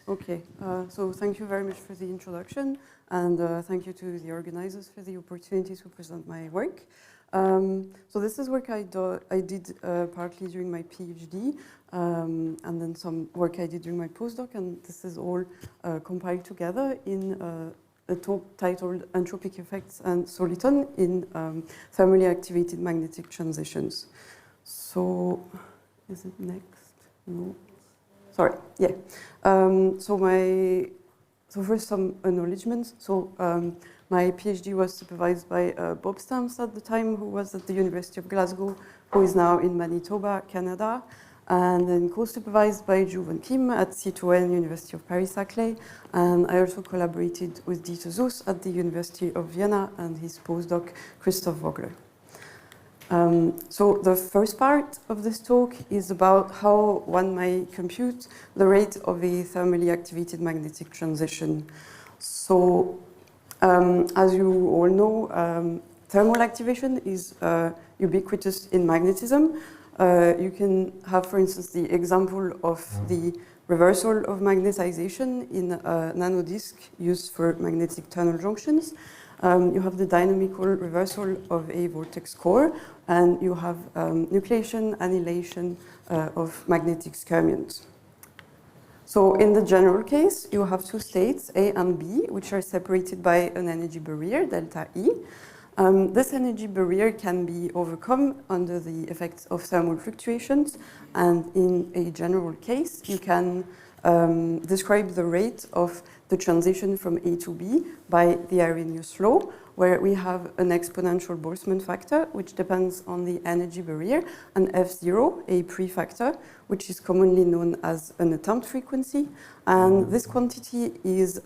Okay, so thank you very much for the introduction, and thank you to the organizers for the opportunity to present my work. So this is work I did partly during my PhD, and then some work I did during my postdoc, and this is all compiled together in a talk titled Entropic Effects and Solitons in Thermally Activated Magnetic Transitions. So, is it next? No. Sorry, yeah. So first some acknowledgements. So my PhD was supervised by Bob Stamps at the time, who was at the University of Glasgow, who is now in Manitoba, Canada, and then co-supervised by Ju Van Kim at C2N, University of Paris-Saclay, and I also collaborated with Dieter Zuss at the University of Vienna and his postdoc, Christoph Vogler. So the first part of this talk is about how one might compute the rate of a thermally activated magnetic transition. So as you all know, thermal activation is ubiquitous in magnetism. You can have, for instance, the example of the reversal of magnetization in a nanodisk used for magnetic tunnel junctions. You have the dynamical reversal of a vortex core, and you have nucleation, annihilation of magnetic skyrmions. So in the general case, you have two states, A and B, which are separated by an energy barrier, delta E. This energy barrier can be overcome under the effects of thermal fluctuations, and in a general case, you can describe the rate of the transition from A to B by the Arrhenius law, where we have an exponential Boltzmann factor, which depends on the energy barrier, and F0, a prefactor, which is commonly known as an attempt frequency. And this quantity is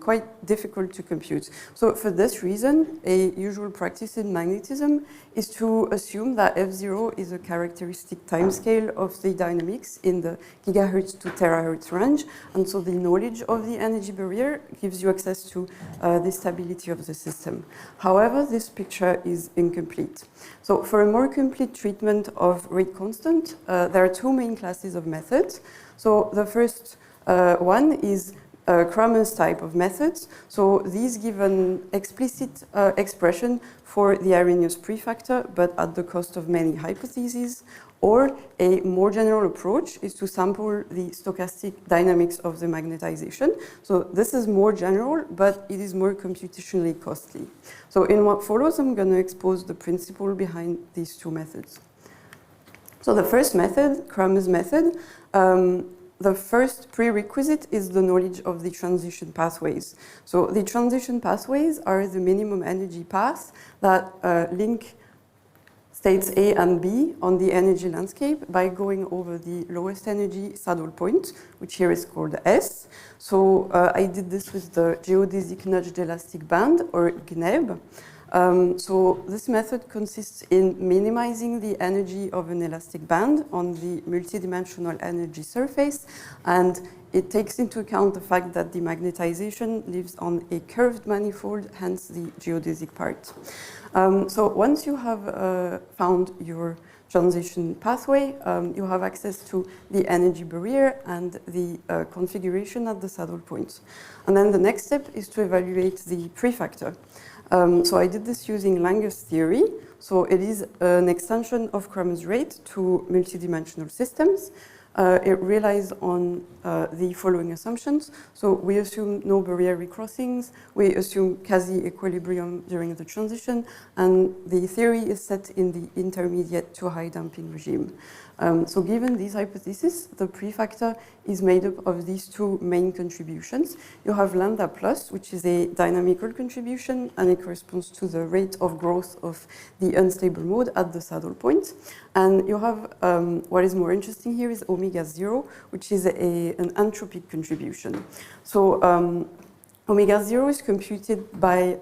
quite difficult to compute. So for this reason, a usual practice in magnetism is to assume that F0 is a characteristic timescale of the dynamics in the gigahertz to terahertz range. And so the knowledge of the energy barrier gives you access to the stability of the system. However, this picture is incomplete. So for a more complete treatment of rate constant, there are two main classes of methods. So the first one is Kramer's type of methods. So these give an explicit expression for the Arrhenius prefactor, but at the cost of many hypotheses. Or a more general approach is to sample the stochastic dynamics of the magnetization. So this is more general, but it is more computationally costly. So in what follows, I'm going to expose the principle behind these two methods. So the first method, Kramer's method, the first prerequisite is the knowledge of the transition pathways. So the transition pathways are the minimum energy paths that link states A and B on the energy landscape by going over the lowest energy saddle point, which here is called S. So I did this with the geodesic nudged elastic band, or GNEB. So this method consists in minimizing the energy of an elastic band on the multidimensional energy surface, and it takes into account the fact that the magnetization lives on a curved manifold, hence the geodesic part. So once you have found your transition pathway, you have access to the energy barrier and the configuration at the saddle point. And then the next step is to evaluate the prefactor. So I did this using Lange's theory. So it is an extension of Kramer's rate to multidimensional systems. It relies on the following assumptions. So we assume no barrier recrossings, we assume quasi-equilibrium during the transition, and the theory is set in the intermediate to high damping regime. So given these hypotheses, the prefactor is made up of these two main contributions. You have lambda plus, which is a dynamical contribution, and it corresponds to the rate of growth of the unstable mode at the saddle point. And you have, what is more interesting here is omega 0, which is an entropic contribution. So omega 0 is computed by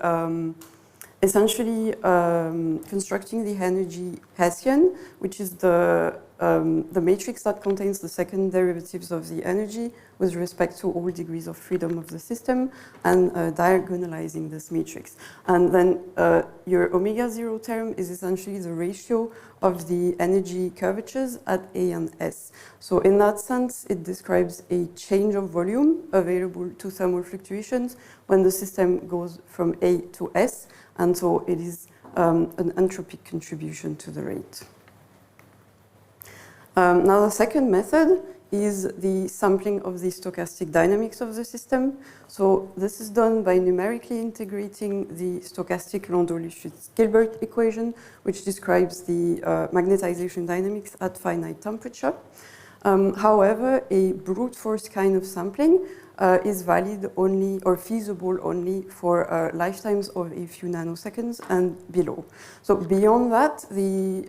essentially constructing the energy Hessian, which is the matrix that contains the second derivatives of the energy with respect to all degrees of freedom of the system, and diagonalizing this matrix. And then your omega 0 term is essentially the ratio of the energy curvatures at A and S. So in that sense, it describes a change of volume available to thermal fluctuations when the system goes from A to S, and so it is an entropic contribution to the rate. Now the second method is the sampling of the stochastic dynamics of the system. So this is done by numerically integrating the stochastic Landau-Lifshitz-Gilbert equation, which describes the magnetization dynamics at finite temperature. However, a brute force kind of sampling is valid only or feasible only for lifetimes of a few nanoseconds and below. So beyond that, the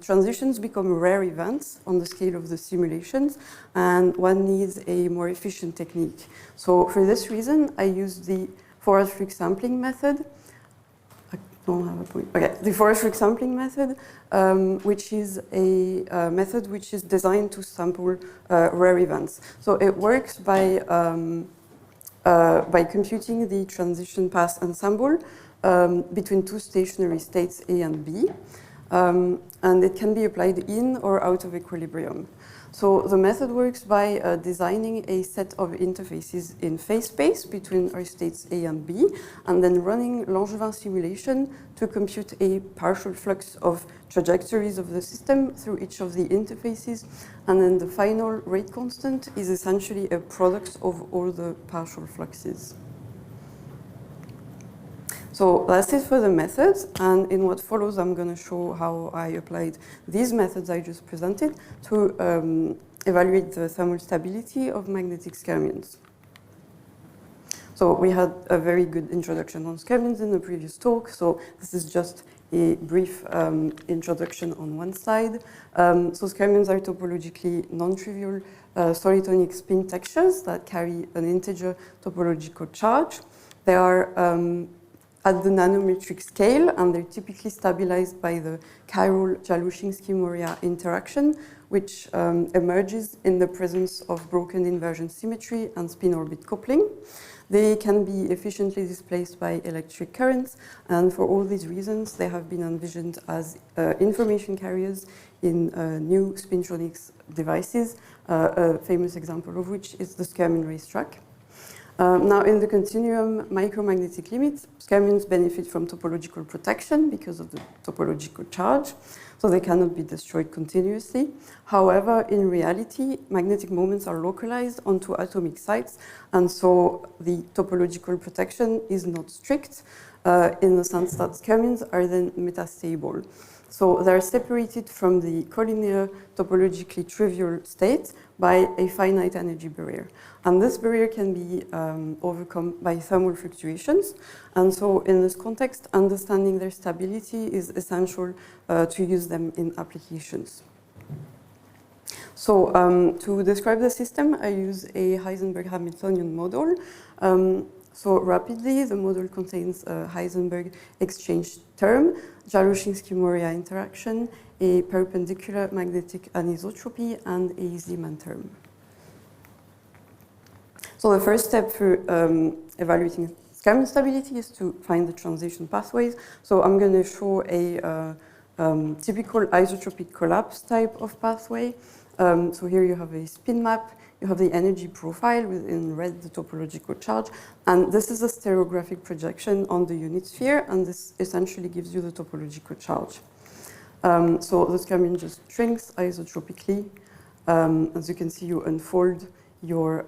transitions become rare events on the scale of the simulations, and one needs a more efficient technique. So for this reason, I use the forward flux sampling method. I don't have a point. Okay, the forward flux sampling method, which is a method which is designed to sample rare events. So it works by computing the transition path ensemble between two stationary states A and B, and it can be applied in or out of equilibrium. So the method works by designing a set of interfaces in phase space between our states A and B, and then running Langevin simulation to compute a partial flux of trajectories of the system through each of the interfaces, and then the final rate constant is essentially a product of all the partial fluxes. So that's it for the methods, and in what follows I'm going to show how I applied these methods I just presented to evaluate the thermal stability of magnetic skyrmions. So we had a very good introduction on skyrmions in the previous talk, so this is just a brief introduction on one slide. So skyrmions are topologically non-trivial solitonic spin textures that carry an integer topological charge. They are at the nanometric scale, and they're typically stabilized by the Chiral-Jalushinsky-Moriya interaction, which emerges in the presence of broken inversion symmetry and spin-orbit coupling. They can be efficiently displaced by electric currents, and for all these reasons, they have been envisioned as information carriers in new spintronics devices, a famous example of which is the skyrmion racetrack. Now, in the continuum micromagnetic limit, skyrmions benefit from topological protection because of the topological charge, so they cannot be destroyed continuously. However, in reality, magnetic moments are localized onto atomic sites, and so the topological protection is not strict in the sense that skyrmions are then metastable. So they're separated from the collinear topologically trivial state by a finite energy barrier. And this barrier can be overcome by thermal fluctuations. And so in this context, understanding their stability is essential to use them in applications. So to describe the system, I use a Heisenberg-Hamiltonian model. So rapidly, the model contains a Heisenberg exchange term, Jalushinsky-Moriya interaction, a perpendicular magnetic anisotropy, and a Zeeman term. So the first step for evaluating skyrmion stability is to find the transition pathways. So I'm going to show a typical isotropic collapse type of pathway. So here you have a spin map. You have the energy profile with in red the topological charge, and this is a stereographic projection on the unit sphere, and this essentially gives you the topological charge. So the skyrmion just shrinks isotropically. As you can see, you unfold your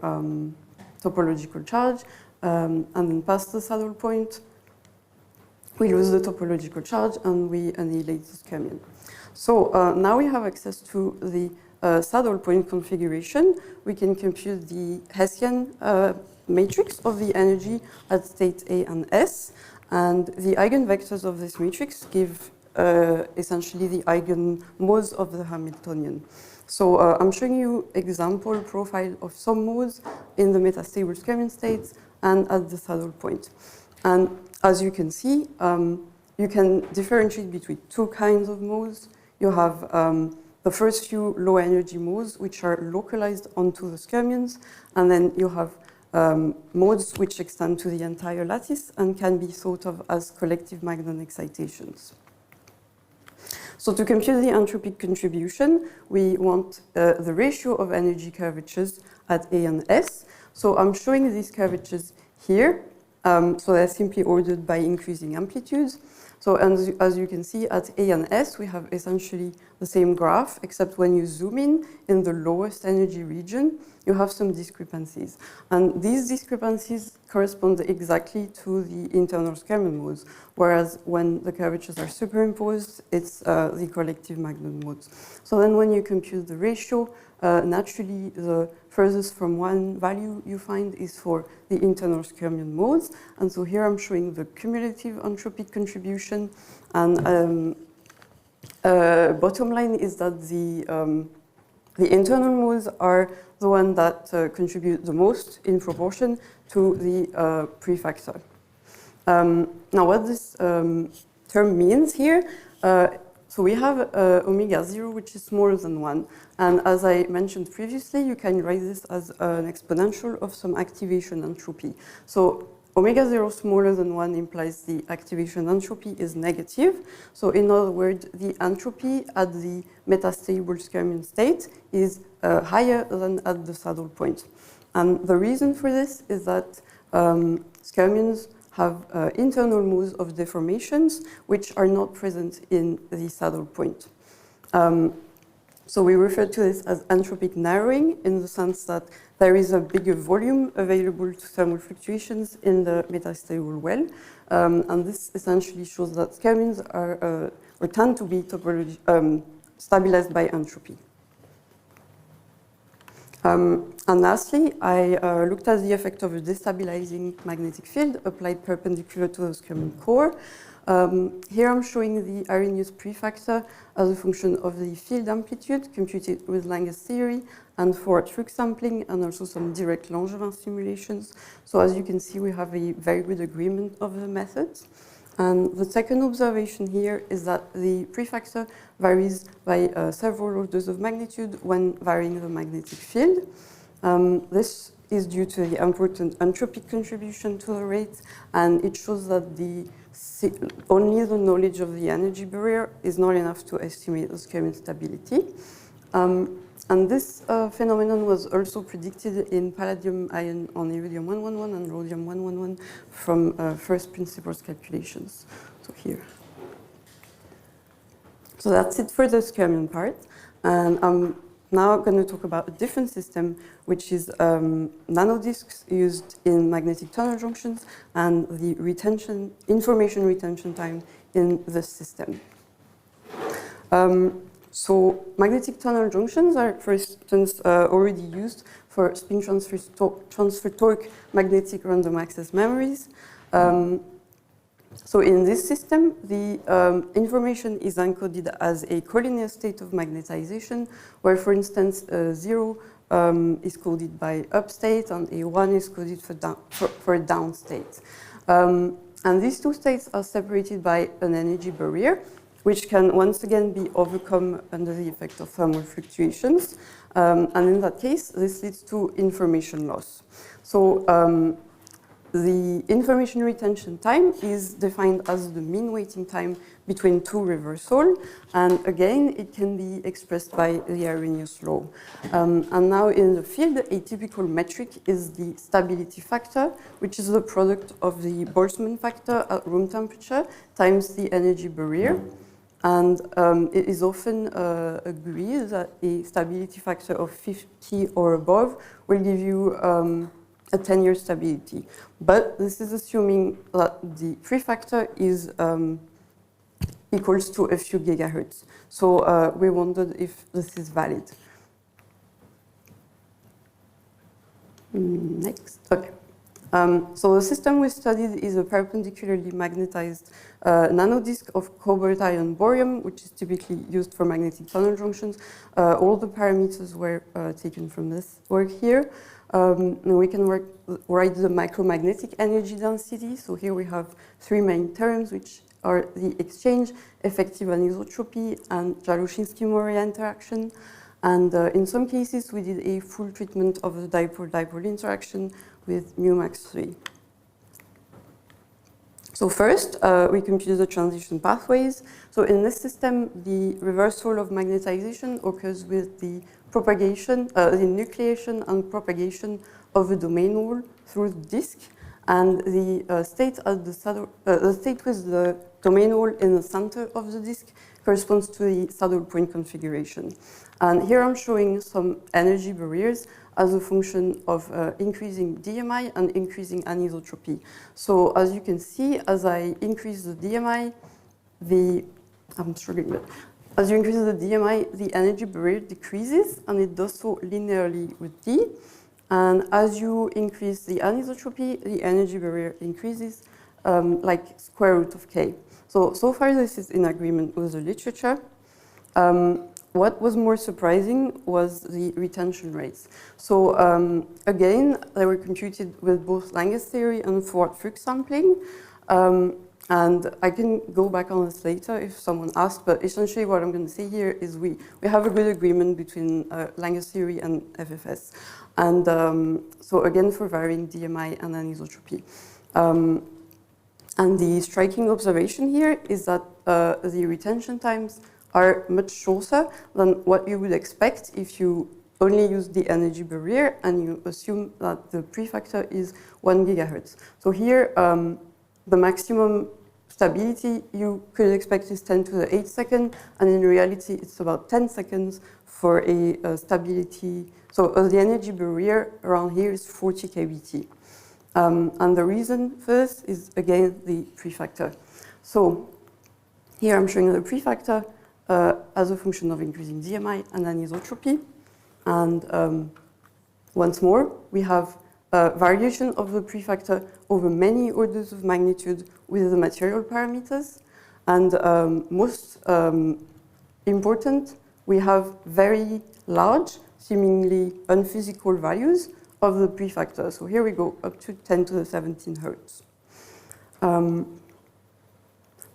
topological charge, and then past the saddle point, we lose the topological charge and we annihilate the skyrmion. So now we have access to the saddle point configuration. We can compute the Hessian matrix of the energy at state A and S, and the eigenvectors of this matrix give essentially the eigenmodes of the Hamiltonian. So I'm showing you example profile of some modes in the metastable skyrmion states and at the saddle point. And as you can see, you can differentiate between two kinds of modes. You have the first few low energy modes, which are localized onto the skyrmions, and then you have modes which extend to the entire lattice and can be thought of as collective magnon excitations. So to compute the entropic contribution, we want the ratio of energy curvatures at A and S. So I'm showing these curvatures here. So they're simply ordered by increasing amplitudes. So as you can see, at A and S, we have essentially the same graph, except when you zoom in the lowest energy region, you have some discrepancies. And these discrepancies correspond exactly to the internal skyrmion modes, whereas when the curvatures are superimposed, it's the collective magnon modes. So then when you compute the ratio, naturally the furthest from one value you find is for the internal skyrmion modes. And so here I'm showing the cumulative entropic contribution. And bottom line is that the internal modes are the one that contribute the most in proportion to the prefactor. Now what this term means here, so we have omega 0, which is smaller than 1. And as I mentioned previously, you can write this as an exponential of some activation entropy. So omega 0 smaller than 1 implies the activation entropy is negative. So in other words, the entropy at the metastable skyrmion state is higher than at the saddle point. And the reason for this is that skyrmions have internal modes of deformations which are not present in the saddle point. So we refer to this as entropic narrowing in the sense that there is a bigger volume available to thermal fluctuations in the metastable well. And this essentially shows that skyrmions are or tend to be stabilized by entropy. And lastly, I looked at the effect of a destabilizing magnetic field applied perpendicular to the skyrmion core. Here I'm showing the Arrhenius prefactor as a function of the field amplitude computed with Lange's theory and for truck sampling and also some direct Langevin simulations. So as you can see, we have a very good agreement of the methods. And the second observation here is that the prefactor varies by several orders of magnitude when varying the magnetic field. This is due to the important entropic contribution to the rate, and it shows that only the knowledge of the energy barrier is not enough to estimate the skyrmion stability. And this phenomenon was also predicted in palladium ion on iridium 111 and rhodium 111 from first principles calculations. So here. So that's it for the skyrmion part. And I'm now going to talk about a different system, which is nanodisks used in magnetic tunnel junctions and the information retention time in this system. So magnetic tunnel junctions are, for instance, already used for spin transfer torque magnetic random access memories. So in this system, the information is encoded as a collinear state of magnetization, where, for instance, 0 is coded by up state and A1 is coded for down state. And these two states are separated by an energy barrier, which can once again be overcome under the effect of thermal fluctuations. And in that case, this leads to information loss. So the information retention time is defined as the mean waiting time between two reversals. And again, it can be expressed by the Arrhenius law. And now in the field, a typical metric is the stability factor, which is the product of the Boltzmann factor at room temperature times the energy barrier. And it is often agreed that a stability factor of 50 or above will give you a 10-year stability. But this is assuming that the prefactor is equals to a few gigahertz. So we wondered if this is valid. Next, okay. So the system we studied is a perpendicularly magnetized nanodisk of cobalt ion borium, which is typically used for magnetic tunnel junctions. All the parameters were taken from this work here. We can write the micromagnetic energy density. So here we have three main terms, which are the exchange, effective anisotropy, and Jaloshinsky-Murray interaction. And in some cases, we did a full treatment of the dipole-dipole interaction with μmax3. So first, we computed the transition pathways. So in this system, the reversal of magnetization occurs with the propagation, the nucleation and propagation of a domain wall through the disk, and the state at the state with the domain wall in the center of the disk corresponds to the saddle point configuration. And here I'm showing some energy barriers as a function of increasing DMI and increasing anisotropy. So as you can see, as I increase the DMI, I'm struggling, but as you increase the DMI, the energy barrier decreases, and it does so linearly with D. And as you increase the anisotropy, the energy barrier increases like square root of K. So far this is in agreement with the literature. What was more surprising was the retention rates. So again, they were computed with both Lange's theory and forward flux sampling. And I can go back on this later if someone asks, but essentially what I'm going to say here is we have a good agreement between Lange's theory and FFS. And so again, for varying DMI and anisotropy. And the striking observation here is that the retention times are much shorter than what you would expect if you only use the energy barrier and you assume that the prefactor is 1 gigahertz. So here, the maximum stability you could expect is 10 to the 8 seconds, and in reality, it's about 10 seconds for a stability. So the energy barrier around here is 40 kBT. And the reason for this is, again, the prefactor. So here I'm showing the prefactor as a function of increasing DMI and anisotropy. And once more, we have variation of the prefactor over many orders of magnitude with the material parameters. And most important, we have very large, seemingly unphysical values of the prefactor. So here we go up to 10 to the 17 hertz.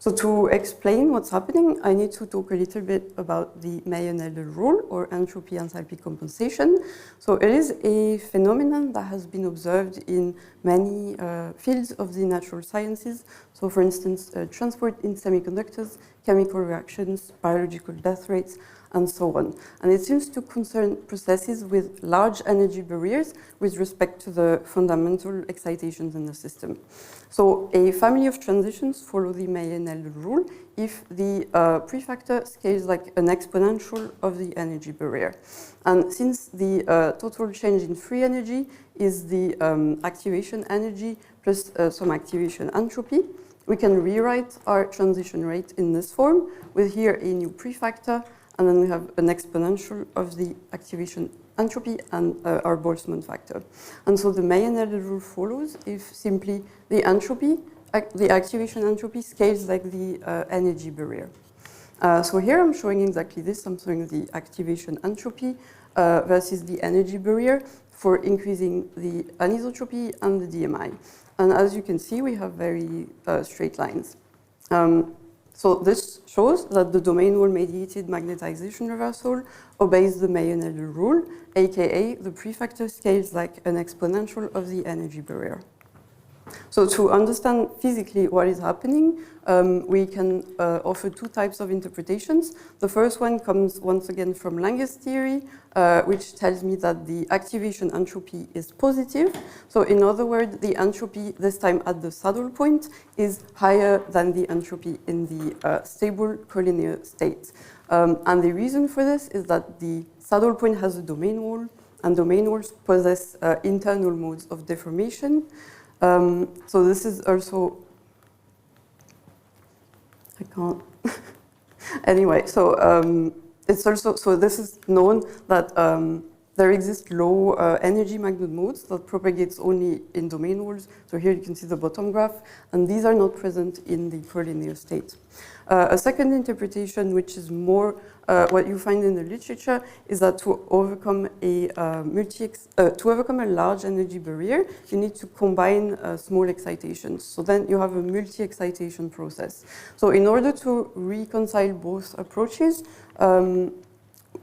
So to explain what's happening, I need to talk a little bit about the Mayenelder rule, or entropy enthalpy compensation. So it is a phenomenon that has been observed in many fields of the natural sciences. So for instance, transport in semiconductors, chemical reactions, biological death rates, and so on. And it seems to concern processes with large energy barriers with respect to the fundamental excitations in the system. So a family of transitions follow the Mayenelder rule if the prefactor scales like an exponential of the energy barrier. And since the total change in free energy is the activation energy plus some activation entropy, we can rewrite our transition rate in this form with here a new prefactor, and then we have an exponential of the activation entropy and our Boltzmann factor. And so the Mayenelder rule follows if simply the entropy, the activation entropy scales like the energy barrier. So here I'm showing exactly this. I'm showing the activation entropy versus the energy barrier for increasing the anisotropy and the DMI. And as you can see, we have very straight lines. So this shows that the domain wall-mediated magnetization reversal obeys the Mayenelder rule, aka the prefactor scales like an exponential of the energy barrier. So to understand physically what is happening, we can offer two types of interpretations. The first one comes once again from Lange's theory, which tells me that the activation entropy is positive. So in other words, the entropy, this time at the saddle point, is higher than the entropy in the stable collinear state. And the reason for this is that the saddle point has a domain wall, and domain walls possess internal modes of deformation. So this is also, I can't, anyway, so it's also, so this is known that there exist low energy magnet modes that propagates only in domain walls. So here you can see the bottom graph, and these are not present in the collinear state. A second interpretation, which is more what you find in the literature, is that to overcome a large energy barrier, you need to combine small excitations. So then you have a multi-excitation process. So in order to reconcile both approaches,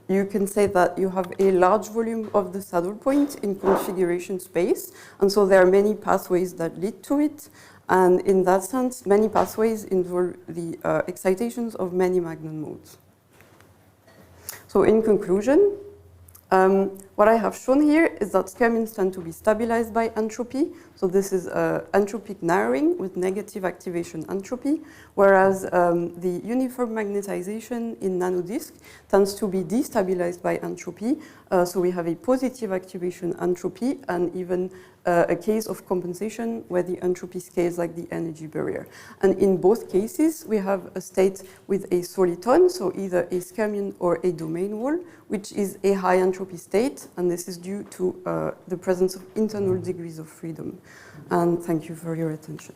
you can say that you have a large volume of the saddle point in configuration space, and so there are many pathways that lead to it. And in that sense, many pathways involve the excitations of many magnet modes. So in conclusion, what I have shown here is that skyrmines tend to be stabilized by entropy. So this is entropic narrowing with negative activation entropy, whereas the uniform magnetization in nanodisk tends to be destabilized by entropy. So we have a positive activation entropy and even a case of compensation where the entropy scales like the energy barrier. And in both cases, we have a state with a soliton, so either a skyrmine or a domain wall, which is a high entropy state, and this is due to the presence of internal degrees of freedom. And thank you for your attention.